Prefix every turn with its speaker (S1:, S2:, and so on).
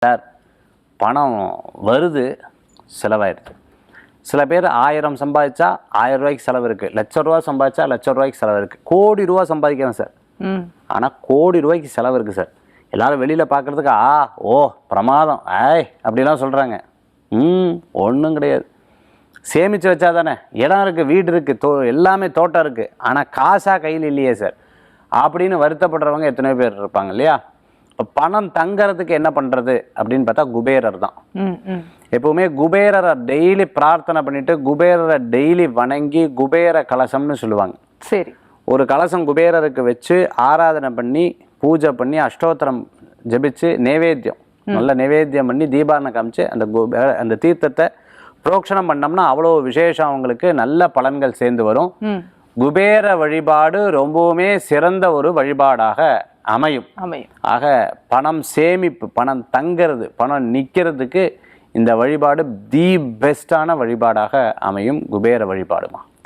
S1: Sir பணம் வருது, செலவாயிடுது. சில பேர் 1000 சம்பாதிச்சா 1000 ரூபாய்க்கு செலவு இருக்குது, ₹1,00,000 சம்பாதிச்சா ₹1,00,000 செலவு இருக்குது. கோடி ரூபா சம்பாதிக்கிறேன் சார், ஆனால் கோடி ரூபாய்க்கு செலவு இருக்குது சார். எல்லாரும் வெளியில் பார்க்குறதுக்கு ஓ பிரமாதம் அப்படிலாம் சொல்கிறாங்க. ஒன்றும் கிடையாது. சேமித்து வச்சா தானே, இடம் இருக்குது, வீடு இருக்குது, எல்லாமே தோட்டம் இருக்குது, ஆனால் காசாக கையில் இல்லையே சார் அப்படின்னு வருத்தப்படுறவங்க எத்தனை பேர் இருப்பாங்க இல்லையா? இப்போ பணம் தங்கிறதுக்கு என்ன பண்ணுறது அப்படின்னு பார்த்தா குபேரர் தான். எப்பவுமே குபேரரை டெய்லி பிரார்த்தனை பண்ணிட்டு குபேரரை டெய்லி வணங்கி குபேர கலசம்னு சொல்லுவாங்க. சரி, ஒரு கலசம் குபேரருக்கு வச்சு ஆராதனை பண்ணி பூஜை பண்ணி அஷ்டோத்திரம் ஜபிச்சு நைவேத்தியம் நல்ல நைவேத்தியம் பண்ணி தீபாரணை காமிச்சு அந்த தீர்த்தத்தை புரோக்ஷணம் பண்ணோம்னா அவ்வளோ விசேஷம், அவங்களுக்கு நல்ல பலன்கள் சேர்ந்து வரும். குபேர வழிபாடு ரொம்பவுமே சிறந்த ஒரு வழிபாடாக அமையும். ஆக பணம் சேமிப்பு, பணம் தங்கிறது, பணம் நிற்கிறதுக்கு இந்த வழிபாடு தி பெஸ்டான வழிபாடாக அமையும் குபேர வழிபாடுமா.